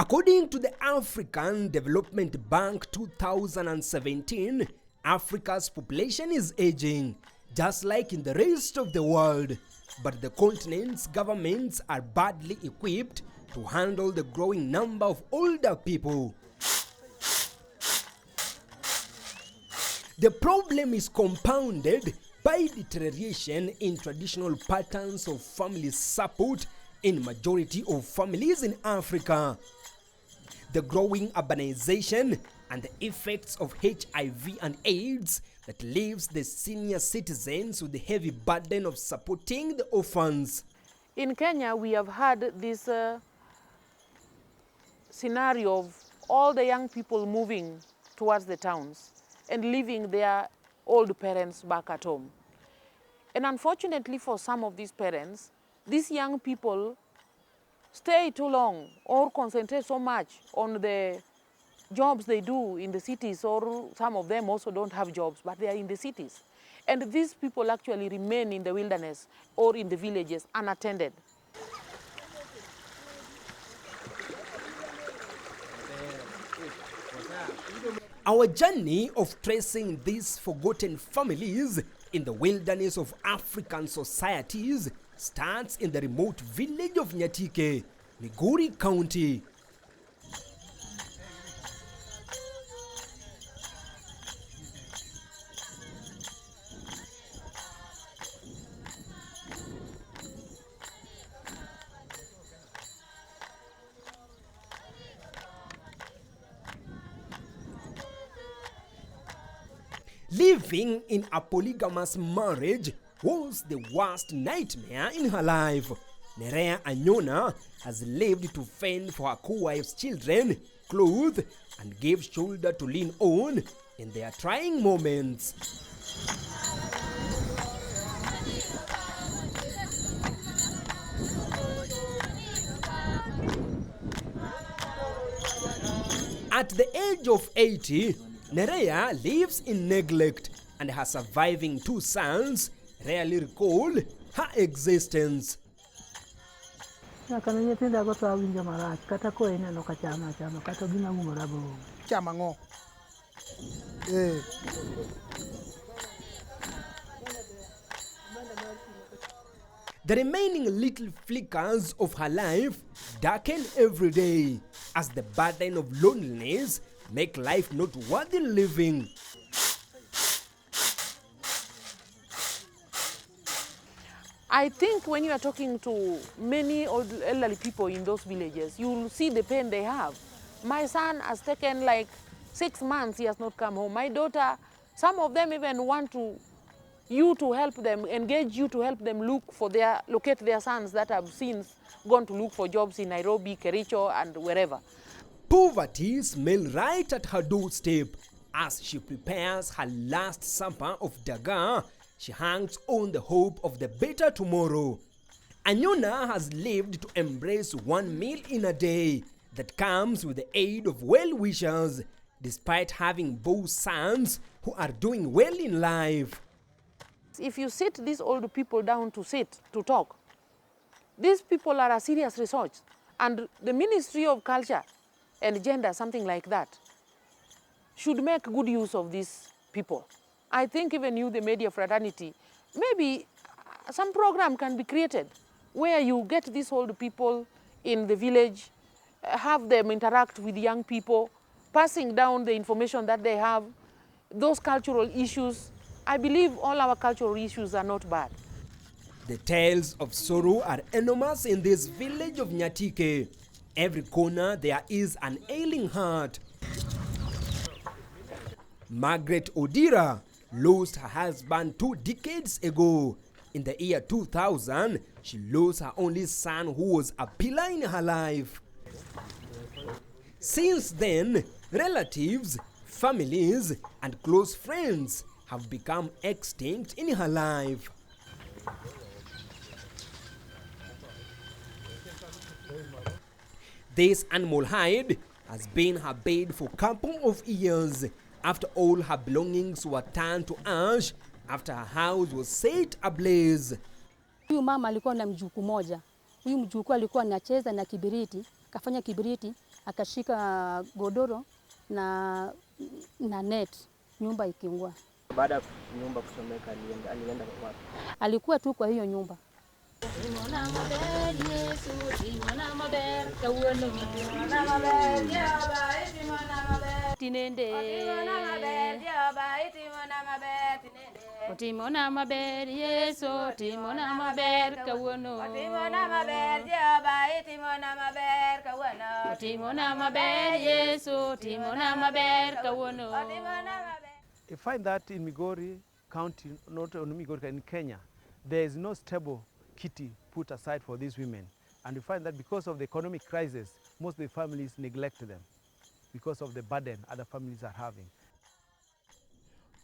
According to the African Development Bank 2017, Africa's population is aging, just like in the rest of the world. But the continent's governments are badly equipped to handle the growing number of older people. The problem is compounded by deterioration in traditional patterns of family support in majority of families in Africa. The growing urbanization and the effects of HIV and AIDS that leaves the senior citizens with the heavy burden of supporting the orphans. In Kenya, we have had this scenario of all the young people moving towards the towns and leaving their old parents back at home. And unfortunately for some of these parents, these young people stay too long or concentrate so much on the jobs they do in the cities, or some of them also don't have jobs, but they are in the cities. And these people actually remain in the wilderness or in the villages unattended. Our journey of tracing these forgotten families in the wilderness of African societies starts in the remote village of Nyatike, Migori County. Living in a polygamous marriage was the worst nightmare in her life. Nerea Anyona has lived to fend for her co-wife's children, clothe, and give shoulder to lean on in their trying moments. At the age of 80, Nerea lives in neglect, and her surviving two sons rarely recall her existence. The remaining little flickers of her life darken every day as the burden of loneliness make life not worthy living. I think when you are talking to many old elderly people in those villages, you will see the pain they have. My son has taken like 6 months, he has not come home. My daughter, some of them even want you to help them, engage you to help them locate their sons that have since gone to look for jobs in Nairobi, Kericho, and wherever. Poverty smells right at her doorstep. As she prepares her last supper of daga, she hangs on the hope of the better tomorrow. Anyona has lived to embrace one meal in a day that comes with the aid of well-wishers, despite having both sons who are doing well in life. If you sit these old people down to talk, these people are a serious resource. And the Ministry of Culture and Gender, something like that, should make good use of these people. I think even you, the media fraternity, maybe some program can be created where you get these old people in the village, have them interact with young people, passing down the information that they have, those cultural issues. I believe all our cultural issues are not bad. The tales of sorrow are enormous in this village of Nyatike. Every corner there is an ailing heart. Margaret Odira lost her husband 2 decades ago. In the year 2000, she lost her only son who was a pillar in her life. Since then, relatives, families, and close friends have become extinct in her life. This animal hide has been her bed for a couple of years after all her belongings were turned to ash after her house was set ablaze. Huyu mama alikuwa na mjukuu moja. Huyu mjukuu alikuwa anacheza na kibiriti, kafanya kibiriti, akashika godoro na net, nyumba ikiungua. Baada ya nyumba kuchomeka alienda wapi? Alikuwa tu kwa hiyo nyumba. Otimona maber Yesu, otimona maber kawuono. Otimona maber Jehova, otimona maber kawuono. Otimona maber Yesu, otimona maber kawuono. I find that in Migori County, not only Migori, in Kenya, there is no stable kitty put aside for these women. And we find that because of the economic crisis, most of the families neglect them because of the burden other families are having.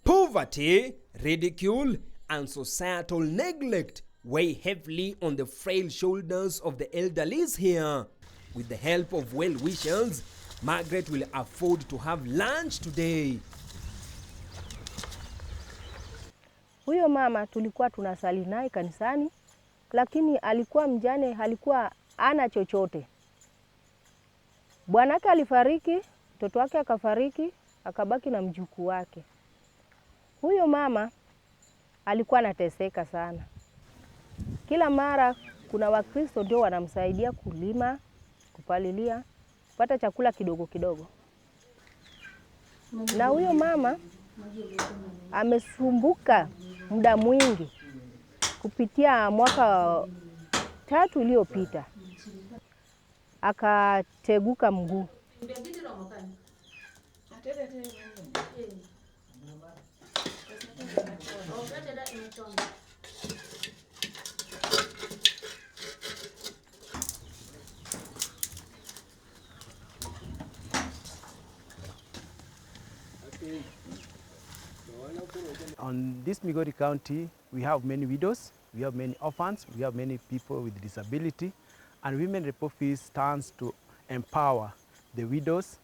Poverty, ridicule, and societal neglect weigh heavily on the frail shoulders of the elderly here. With the help of well-wishers, Margaret will afford to have lunch today. Huyo mama tulikuwa tunasali naye kanisani, lakini alikuwa mjane, alikuwa ana chochote. Bwanake alifariki, mtoto wake akafariki, akabaki na mjukuu wake. Huyo mama alikuwa anateseka sana. Kila mara kuna Wakristo ndio wanamsaidia kulima, kupalilia, kupata chakula kidogo kidogo. Na huyo mama amesumbuka muda mwingi kupitia mwaka 3 uliopita. Akateguka mguu. On this Migori County, we have many widows, we have many orphans, we have many people with disability, and Women Rep Office stands to empower the widows,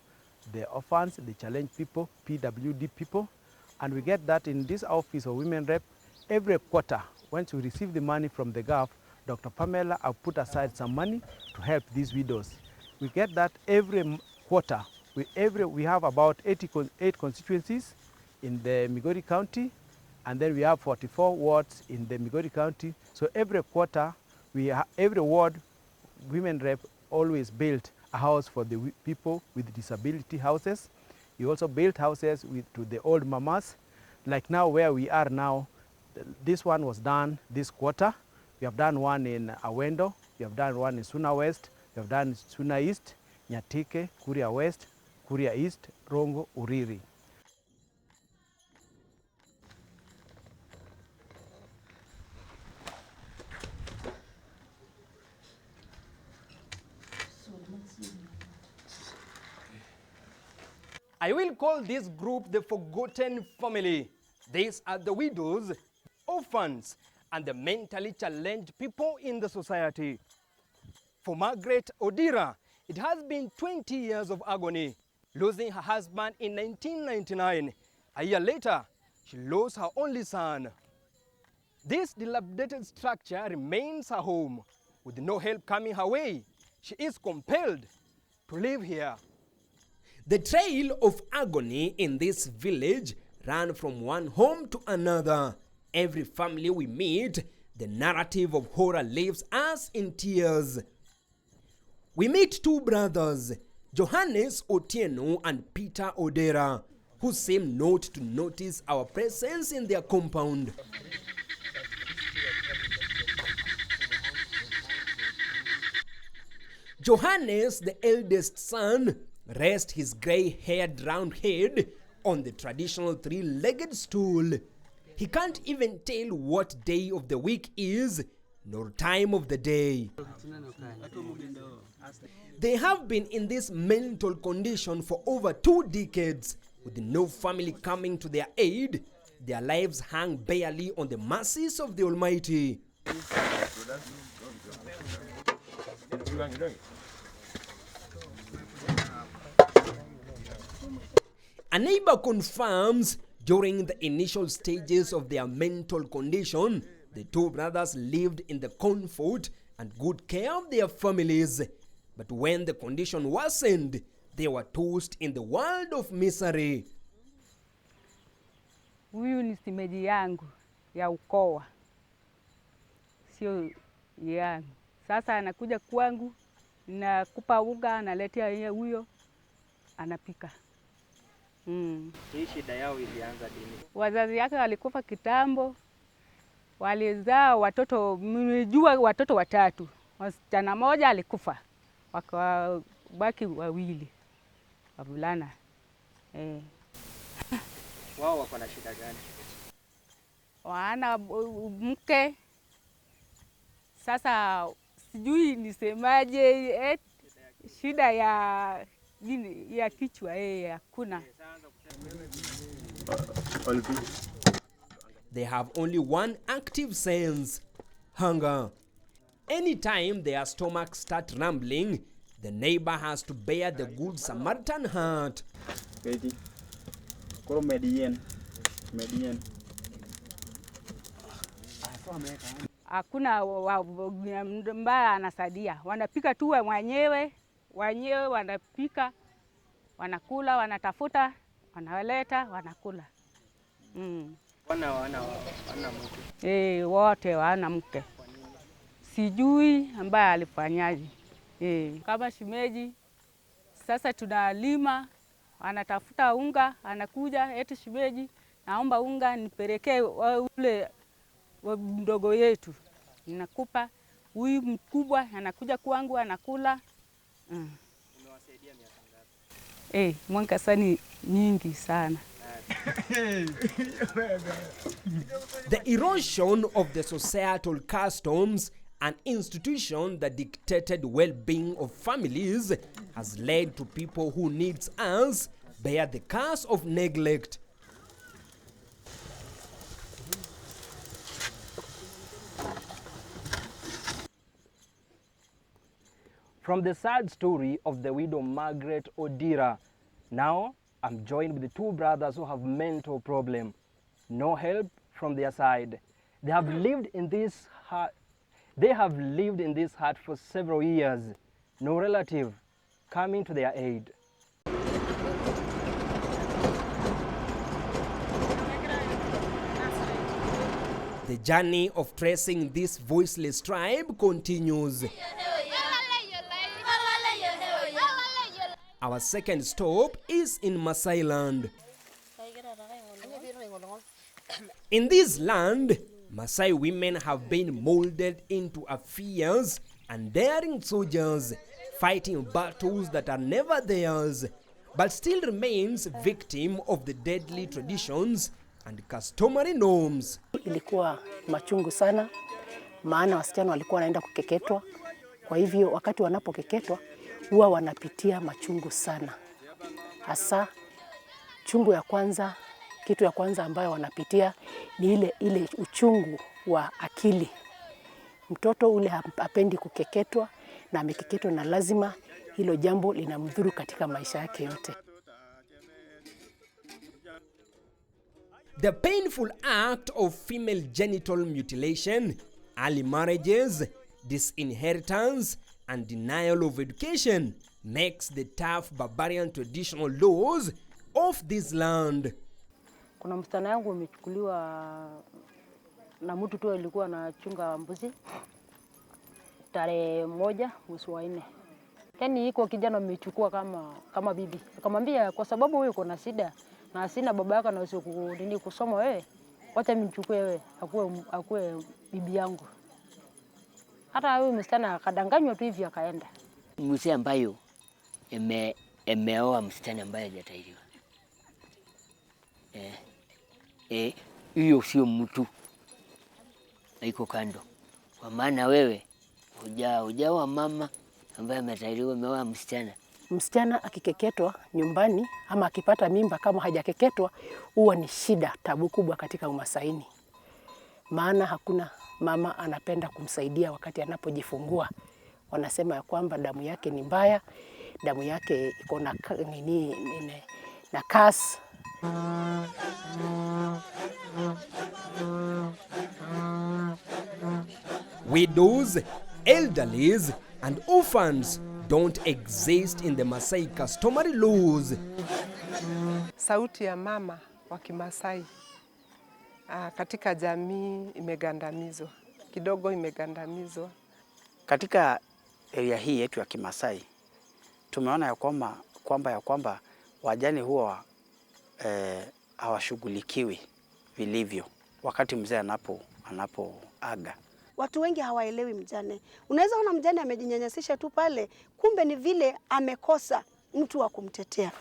the orphans, the challenged people, PWD people, and we get that in this office of Women Rep every quarter. Once we receive the money from the GAF, Dr. Pamela will put aside some money to help these widows. We get that every quarter. We have about 8 constituencies in the Migori County, and then we have 44 wards in the Migori County. So every quarter, every ward, Women Rep always built a house for the people with disability houses. We also built houses to the old mamas. Like now where we are now, this one was done this quarter. We have done one in Awendo, we have done one in Suna West, we have done Suna East, Nyatike, Kuria West, Kuria East, Rongo, Uriri. I will call this group the forgotten family. These are the widows, orphans, and the mentally challenged people in the society. For Margaret Odira, it has been 20 years of agony, losing her husband in 1999. A year later, she lost her only son. This dilapidated structure remains her home. With no help coming her way, she is compelled to live here. The trail of agony in this village ran from one home to another. Every family we meet, the narrative of horror leaves us in tears. We meet 2 brothers, Johannes Otieno and Peter Odera, who seem not to notice our presence in their compound. Johannes, the eldest son, rests his grey-haired round head on the traditional 3-legged stool. He can't even tell what day of the week is, nor time of the day. They have been in this mental condition for over 2 decades. With no family coming to their aid, their lives hang barely on the mercies of the Almighty. A neighbor confirms during the initial stages of their mental condition, the 2 brothers lived in the comfort and good care of their families. But when the condition worsened, they were tossed in the world of misery. Huyu ni simeji yangu ya ukoo, sio yangu. Sasa anakuja kwangu, nakupa unga, analetea yeye huyo, anapika. Hii shida yao ilianza lini? Wazazi yake walikufa kitambo, walizaa watoto, nimejua watoto watatu. Msichana moja alikufa, wakabaki wawili wavulana. Wao wako na shida gani? Wana mke. Sasa sijui nisemaje, shida ya nini, ya kichwa hakuna. They have only one active sense: hunger. Anytime their stomachs start rumbling, the neighbor has to bear the good Samaritan heart. Hakuna mbaya anasaidia. Wanapika tu wenyewe wanapika, wanakula, wanatafuta, wanaleta, wanakula. Wana mke. Wote wana mke. Sijui ambaye alifanyaje. Kama shimeji, sasa tunalima, anatafuta unga, anakuja, eti shimeji, naomba unga nipelekee ule mdogo yetu. Ninakupa, huyu mkubwa anakuja kwangu, anakula. Umewasaidia miaka ngapi? Mwaka sani nyingi sana. The erosion of the societal customs and institution that dictated well-being of families has led to people who needs us bear the curse of neglect. From the sad story of the widow Margaret Odira, now I'm joined with the two brothers who have mental problem. No help from their side. They have lived in this hut for several years. No relative coming to their aid. The journey of tracing this voiceless tribe continues. Our second stop is in Maasai land. In this land, Maasai women have been molded into a fierce and daring soldiers, fighting battles that are never theirs, but still remains victim of the deadly traditions and customary norms. Ilikuwa machungu sana, maana wasichana walikuwa wanaenda kukeketwa. Kwa hivyo wakati wanapokeketwa huwa wanapitia machungu sana. Hasa chungu ya kwanza, kitu ya kwanza ambayo wanapitia ni ile uchungu wa akili. Mtoto ule hapendi kukeketwa na amekeketwa, na lazima hilo jambo linamdhuru katika maisha yake yote. The painful act of female genital mutilation, early marriages, disinheritance, and denial of education makes the tough barbarian traditional laws of this land. Kuna msichana yangu amechukuliwa na mtu tu alikuwa anachunga mbuzi tarehe 1 mwezi wa 4. Yaani iko kijana amechukua kama bibi. Akamwambia kwa sababu wewe uko na shida na sina baba yako anaweza kusoma wewe, wacha mimi nichukue wewe akuwe bibi yangu. Hata huyu msichana akadanganywa tu hivi akaenda. Mzee ambayo emeoa msichana ambaye hajatahiriwa. Hiyo sio mtu. Haiko kando. Kwa maana wewe hujaoa mama ambaye ametahiriwa, umeoa msichana. Msichana akikeketwa nyumbani ama akipata mimba kama hajakeketwa huwa ni shida, tabu kubwa katika Umasaini. Maana hakuna mama anapenda kumsaidia wakati anapojifungua. Wanasema ya kwamba damu yake ni mbaya, damu yake iko na na kasi. Widows, elderlies, and orphans don't exist in the Maasai customary laws. Sauti ya mama wa Kimasai katika jamii imegandamizwa. Kidogo imegandamizwa. Katika area hii yetu ya Kimasai tumeona ya kwamba wajane huwa hawashughulikiwi vilivyo wakati mzee anapoaga. Watu wengi hawaelewi mjane. Unaweza ona mjane amejinyanyasisha tu pale, kumbe ni vile amekosa mtu wa kumtetea.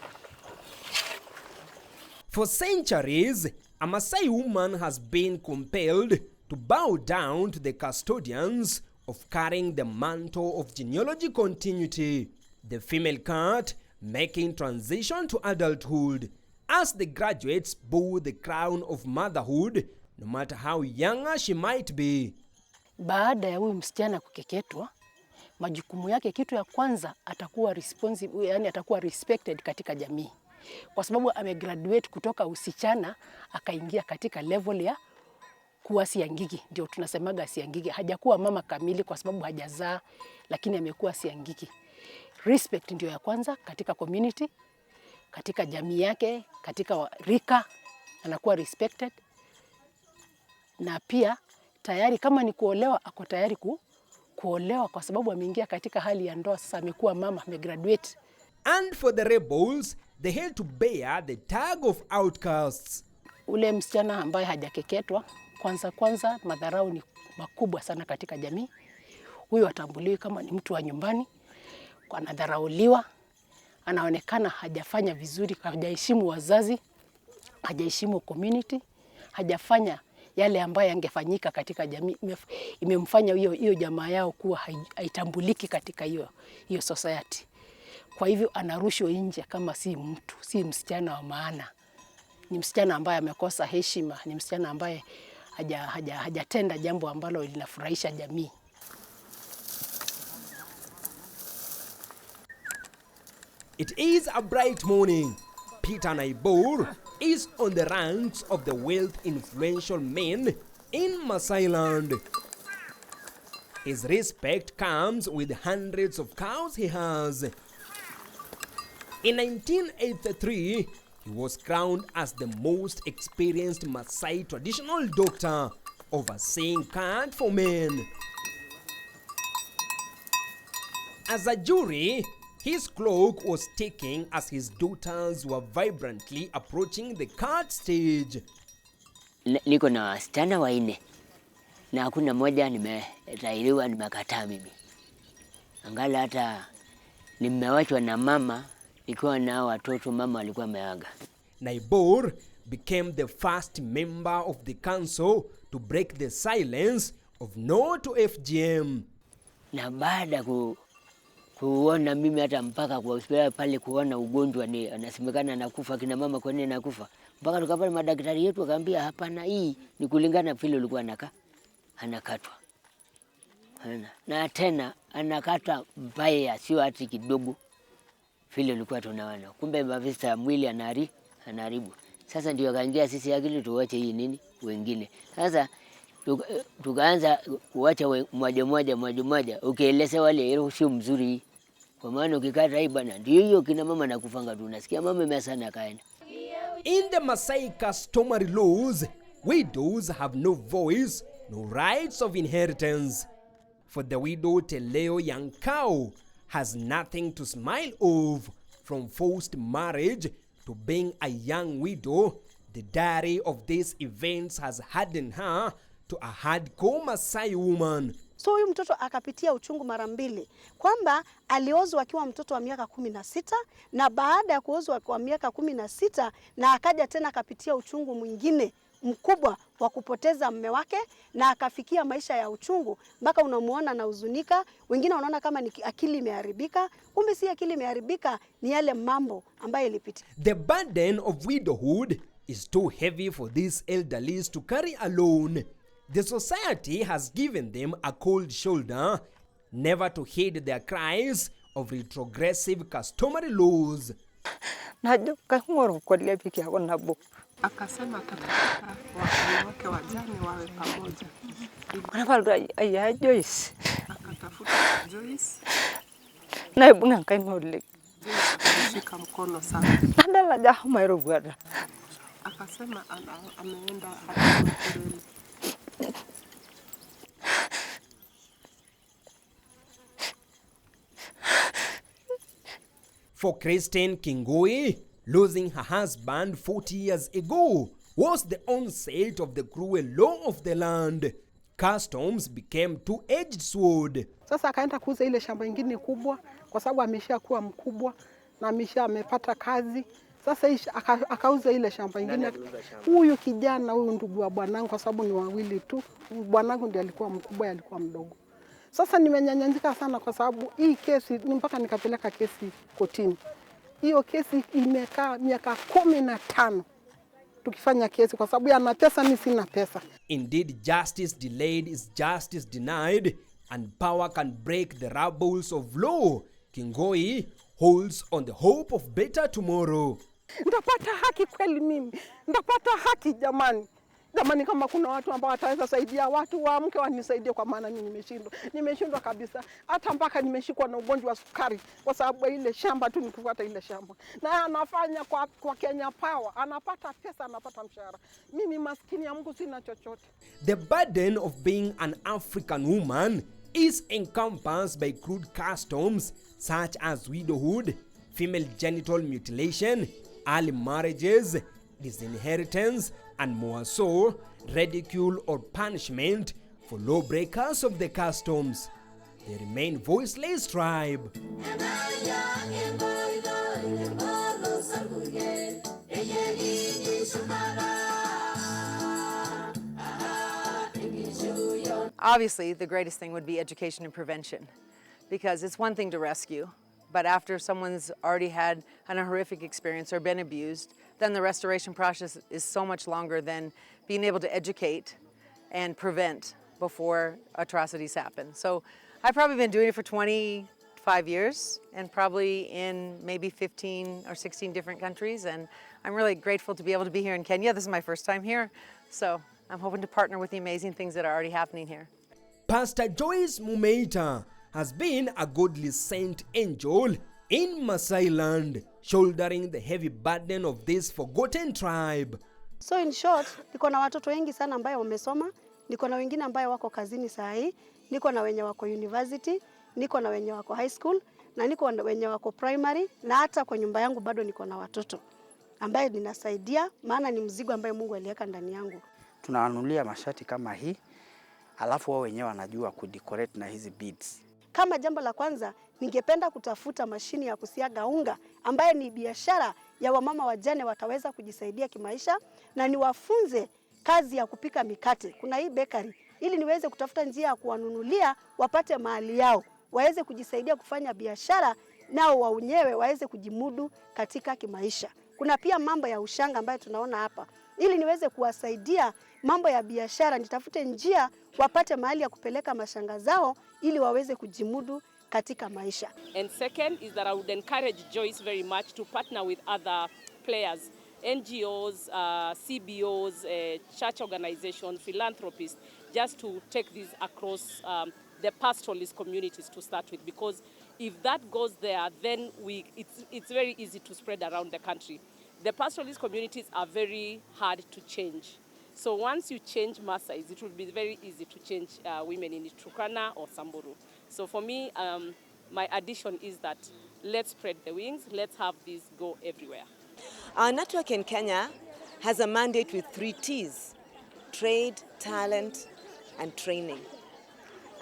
For centuries, a Maasai woman has been compelled to bow down to the custodians of carrying the mantle of genealogy continuity, the female cat making transition to adulthood, as the graduates bore the crown of motherhood, no matter how younger she might be. Baada ya huyu msichana kukeketwa, majukumu yake kitu ya kwanza atakuwa responsible, yani atakuwa respected katika jamii. Kwa sababu amegraduate kutoka usichana akaingia katika level ya kuwa siangiki. Ndio tunasemaga siangiki. Hajakuwa mama kamili kwa sababu hajazaa, lakini amekuwa siangiki. Respect ndio ya kwanza katika community, katika jamii yake, katika rika anakuwa respected. Na pia tayari kama ni kuolewa, ako tayari kuolewa kwa sababu ameingia katika hali ya ndoa, sasa amekuwa mama, amegraduate. And for the rebels, they had to bear the tag of outcasts. Ule msichana ambaye hajakeketwa, kwanza madharau ni makubwa sana katika jamii. Huyu atambuliwi kama ni mtu wa nyumbani, anadharauliwa, anaonekana hajafanya vizuri, hajaheshimu wazazi, hajaheshimu community, hajafanya yale ambayo yangefanyika katika jamii. Imemfanya hiyo jamaa yao kuwa haitambuliki katika hiyo society. Kwa hivyo anarushwa nje kama si mtu, si msichana wa maana. Ni msichana ambaye amekosa heshima, ni msichana ambaye hajatenda jambo ambalo linafurahisha jamii. It is a bright morning. Peter Naibor is on the ranks of the wealth influential men in Maasai land. His respect comes with hundreds of cows he has. In 1983, he was crowned as the most experienced Maasai traditional doctor, overseeing cat for men. As a jury, his clock was ticking as his daughters were vibrantly approaching the card stage. Niko na wasichana 4 na hakuna moja nimetairiwa, nimekataa mimi. Angala hata nimewachwa na mama, nikiwa na watoto mama alikuwa ameaga. Naibor became the first member of the council to break the silence of no to FGM. Na baada kuona mimi hata mpaka kwa hospitali pale kuona ugonjwa ni anasemekana anakufa kina mama, kwa nini anakufa? Mpaka tukapata madaktari yetu akaambia hapana, hii ni kulingana vile ulikuwa anakatwa. Na tena anakata mbaya, sio hati kidogo vile ulikuwa tunaona. Kumbe mavista ya mwili anaharibu. Sasa ndio akaingia sisi akili tuache hii nini wengine. Sasa tukaanza kuacha mmoja. Ukieleza wale hilo sio mzuri. Kwa maana ukikata hii bana ndio hiyo kina mama nakufanga tu. Unasikia mama imesana kaenda. In the Maasai customary laws, widows have no voice, no rights of inheritance. For the widow Teleo Yankao has nothing to smile of. From forced marriage to being a young widow, the diary of these events has hardened her to a hardcore Maasai woman. So huyu mtoto akapitia uchungu mara 2, kwamba aliozwa akiwa mtoto wa miaka 16 na baada ya kuozwa kwa miaka 16 na akaja tena akapitia uchungu mwingine mkubwa wa kupoteza mume wake na akafikia maisha ya uchungu mpaka unamuona na huzunika. Wengine wanaona kama ni akili imeharibika, kumbe si akili imeharibika, ni yale mambo ambayo ilipitia. The burden of widowhood is too heavy for these elderlies to carry alone. The society has given them a cold shoulder, never to heed their cries of retrogressive customary laws. Akasema atataka wanawake wajane wawe pamoja. Akatafuta Joyce Naibunga kainole. Shika mkono sana. Andala jaho mairo gwada. Akasema ameenda hadi Makerere. For Christine Kingoi, losing her husband 40 years ago was the onset of the cruel law of the land. Customs became two-edged sword. Sasa akaenda kuuza ile shamba ingine kubwa kwa sababu ameshakuwa mkubwa na amepata kazi. Sasa akauza ile shamba ingine. Huyu kijana, huyu ndugu wa bwanangu, kwa sababu ni wawili tu. Bwanangu ndiye alikuwa mkubwa, alikuwa mdogo. Sasa nimenyanyanyika sana kwa sababu hii kesi mpaka nikapeleka kesi kotini. Hiyo kesi imekaa miaka 15 tukifanya kesi kwa sababu ana pesa, mimi sina pesa. Indeed, justice delayed is justice denied, and power can break the rubbles of law. Kingoi holds on the hope of better tomorrow. Ndapata haki kweli mimi. Ndapata haki jamani. Jamani, kama kuna watu ambao wataweza saidia watu waamke wanisaidie, kwa maana mimi nimeshindwa. Nimeshindwa kabisa. Hata mpaka nimeshikwa na ugonjwa wa sukari kwa sababu ile shamba tu, nikifuata ile shamba. Na anafanya kwa Kenya Power. Anapata pesa, anapata mshahara. Mimi maskini ya Mungu sina chochote. The burden of being an African woman is encompassed by crude customs such as widowhood, female genital mutilation, early marriages, disinheritance, and more so, ridicule or punishment for lawbreakers of the customs. They remain voiceless tribe. Obviously, the greatest thing would be education and prevention, because it's one thing to rescue, but after someone's already had a horrific experience or been abused, then the restoration process is so much longer than being able to educate and prevent before atrocities happen. So I've probably been doing it for 25 years and probably in maybe 15 or 16 different countries, and I'm really grateful to be able to be here in Kenya. This is my first time here, so I'm hoping to partner with the amazing things that are already happening here. Pastor Joyce Mumeita has been a godly saint angel in Maasai land, shouldering the heavy burden of this forgotten tribe. So in short, niko na watoto wengi sana ambao wamesoma, niko na wengine ambao wako kazini saa hii, niko na wenye wako university, niko na wenye wako high school, na niko na wenye wako primary, na hata kwa nyumba yangu bado niko na watoto ambaye ninasaidia, maana ni mzigo ambaye Mungu aliweka ndani yangu. Tunawanunulia mashati kama hii, alafu wao wenyewe wanajua kudecorate na hizi beads. Kama jambo la kwanza, ningependa kutafuta mashini ya kusiaga unga ambaye ni biashara ya wamama wajane wataweza kujisaidia kimaisha, na niwafunze kazi ya kupika mikate. Kuna hii bakery, ili niweze kutafuta njia ya kuwanunulia wapate mahali yao, waweze kujisaidia kufanya biashara, nao wenyewe waweze kujimudu katika kimaisha. Kuna pia mambo ya ushanga ambayo tunaona hapa, ili niweze kuwasaidia mambo ya biashara, nitafute njia wapate mahali ya kupeleka mashanga zao ili waweze kujimudu katika maisha. And second is that I would encourage Joyce very much to partner with other players, NGOs, CBOs, church organizations, philanthropists, just to take this across the pastoralist communities to start with, because if that goes there, then it's very easy to spread around the country. The pastoralist communities are very hard to change. So once you change Maasai, it will be very easy to change women in Turkana or Samburu. So for me, my addition is that let's spread the wings, let's have this go everywhere. Our network in Kenya has a mandate with 3 T's: trade, talent, and training.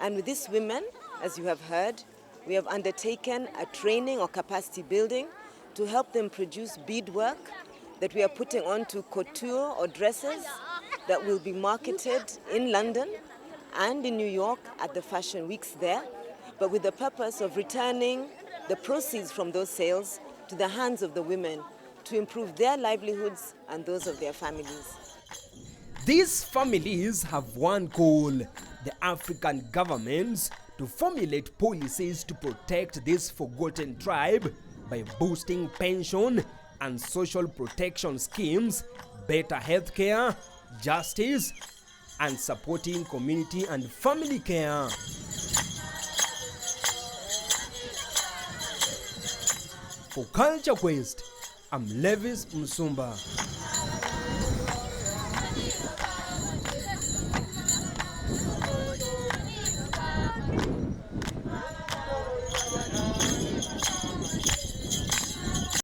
And with these women, as you have heard, we have undertaken a training or capacity building to help them produce beadwork that we are putting onto couture or dresses that will be marketed in London and in New York at the fashion weeks there, but with the purpose of returning the proceeds from those sales to the hands of the women to improve their livelihoods and those of their families. These families have one goal: the African governments to formulate policies to protect this forgotten tribe by boosting pension and social protection schemes, better healthcare, justice, and supporting community and family care. For Culture Quest, I'm Levis Msumba.